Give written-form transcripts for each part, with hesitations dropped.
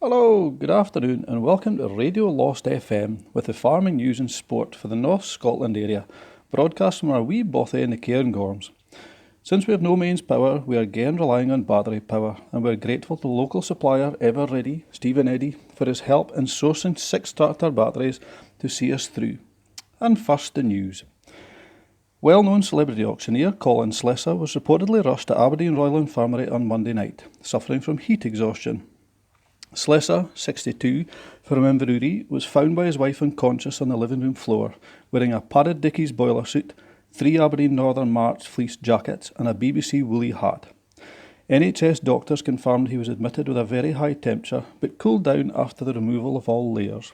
Hello, good afternoon, and welcome to Radio Lost FM with the farming news and sport for the North Scotland area, broadcast from our wee bothy in the Cairngorms. Since we have no mains power, we are again relying on battery power, and we are grateful to local supplier Ever Ready, Stephen Eddy, for his help in sourcing 6 tractor batteries to see us through. And first, the news. Well-known celebrity auctioneer Colin Slessor was reportedly rushed to Aberdeen Royal Infirmary on Monday night, suffering from heat exhaustion. Slessor, 62, from Inverurie, was found by his wife unconscious on the living room floor, wearing a padded Dickies boiler suit, 3 Aberdeen Northern March fleece jackets and a BBC woolly hat. NHS doctors confirmed he was admitted with a very high temperature, but cooled down after the removal of all layers.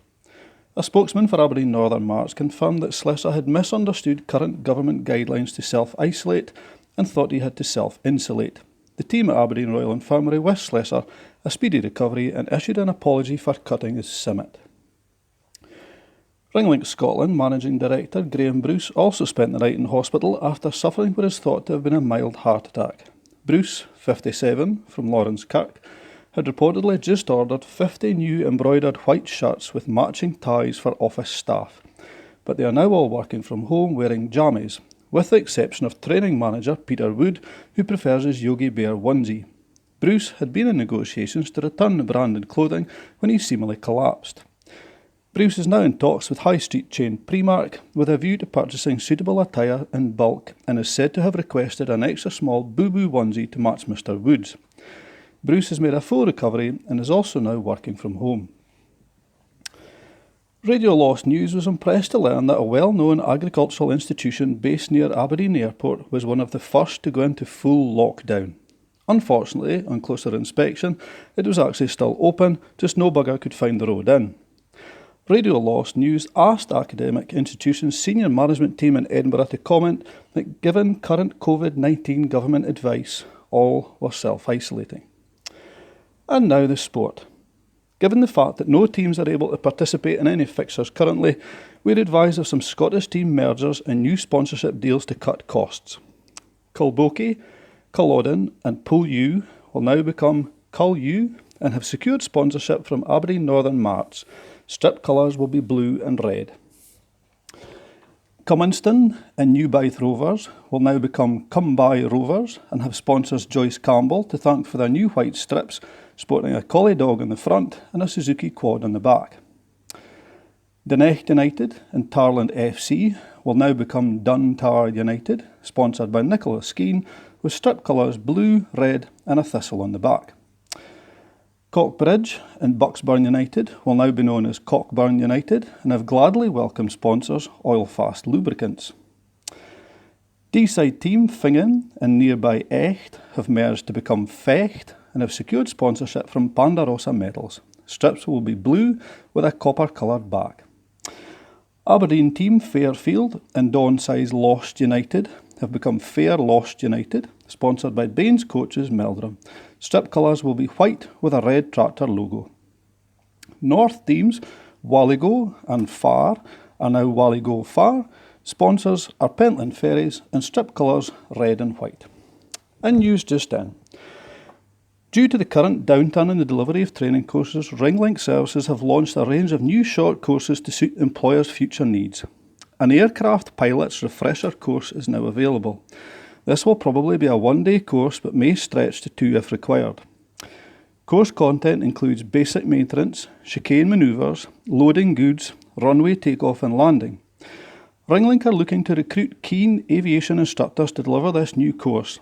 A spokesman for Aberdeen Northern March confirmed that Slessor had misunderstood current government guidelines to self-isolate and thought he had to self-insulate. The team at Aberdeen Royal Infirmary wished Slessor a speedy recovery and issued an apology for cutting his simmet. Ringlink Scotland Managing Director Graham Bruce also spent the night in hospital after suffering what is thought to have been a mild heart attack. Bruce, 57, from Lawrence Kirk, had reportedly just ordered 50 new embroidered white shirts with matching ties for office staff, but they are now all working from home wearing jammies, with the exception of training manager Peter Wood, who prefers his Yogi Bear onesie. Bruce had been in negotiations to return the branded clothing when he seemingly collapsed. Bruce is now in talks with high street chain Primark with a view to purchasing suitable attire in bulk and is said to have requested an extra small boo-boo onesie to match Mr. Wood's. Bruce has made a full recovery and is also now working from home. Radio Lost News was impressed to learn that a well-known agricultural institution based near Aberdeen Airport was one of the first to go into full lockdown. Unfortunately, on closer inspection, it was actually still open, just no bugger could find the road in. Radio Lost News asked academic institution's senior management team in Edinburgh to comment that given current COVID-19 government advice, all were self-isolating. And now the sport. Given the fact that no teams are able to participate in any fixtures currently, we're advised of some Scottish team mergers and new sponsorship deals to cut costs. Culbokie, Culloden and Pull U will now become Cull U and have secured sponsorship from Aberdeen Northern March. Strip colours will be blue and red. Cuminston and Newbyth Rovers will now become Cumby Rovers and have sponsors Joyce Campbell to thank for their new white strips, sporting a collie dog on the front and a Suzuki quad on the back. Dunecht United and Tarland FC will now become Duntar United, sponsored by Nicholas Skeen, with strip colours blue, red and a thistle on the back. Cockbridge and Bucksburn United will now be known as Cockburn United and have gladly welcomed sponsors Oilfast Lubricants. D-side team Fingen and nearby Echt have merged to become Fecht and have secured sponsorship from Pandarosa Metals. Strips will be blue with a copper coloured back. Aberdeen team Fairfield and Dawnsize Lost United have become Fair Lost United, sponsored by Baines Coaches Meldrum. Strip colours will be white with a red tractor logo. North teams Walligo and Far are now Walligo Far. Sponsors are Pentland Ferries and strip colours red and white. And news just in. Due to the current downturn in the delivery of training courses, Ringlink Services have launched a range of new short courses to suit employers' future needs. An aircraft pilot's refresher course is now available. This will probably be a one-day course but may stretch to 2 if required. Course content includes basic maintenance, chicane manoeuvres, loading goods, runway takeoff and landing. Ringlink are looking to recruit keen aviation instructors to deliver this new course.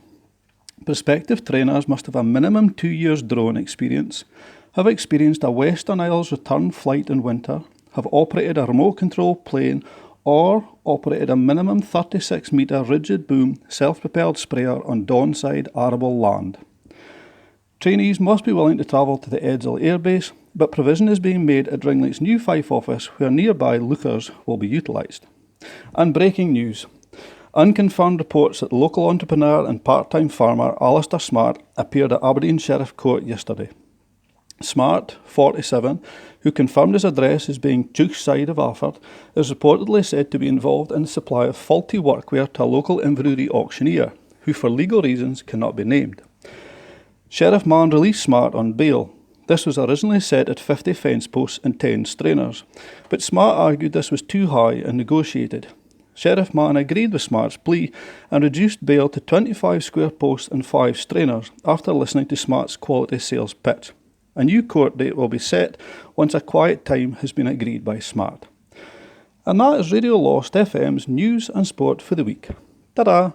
Prospective trainers must have a minimum 2 years drone experience, have experienced a Western Isles return flight in winter, have operated a remote control plane or operated a minimum 36 metre rigid boom self-propelled sprayer on Dawnside arable land. Trainees must be willing to travel to the Edzell Air Base, but provision is being made at Ringlink's new Fife office where nearby lookers will be utilised. And breaking news. Unconfirmed reports that local entrepreneur and part-time farmer Alistair Smart appeared at Aberdeen Sheriff Court yesterday. Smart, 47, who confirmed his address as being Duke's side of Alford, is reportedly said to be involved in the supply of faulty workwear to a local Inverurie auctioneer, who for legal reasons cannot be named. Sheriff Mann released Smart on bail. This was originally set at 50 fence posts and 10 strainers, but Smart argued this was too high and negotiated. Sheriff Martin agreed with Smart's plea and reduced bail to 25 square posts and 5 strainers after listening to Smart's quality sales pitch. A new court date will be set once a quiet time has been agreed by Smart. And that is Radio Lost FM's news and sport for the week. Ta-da!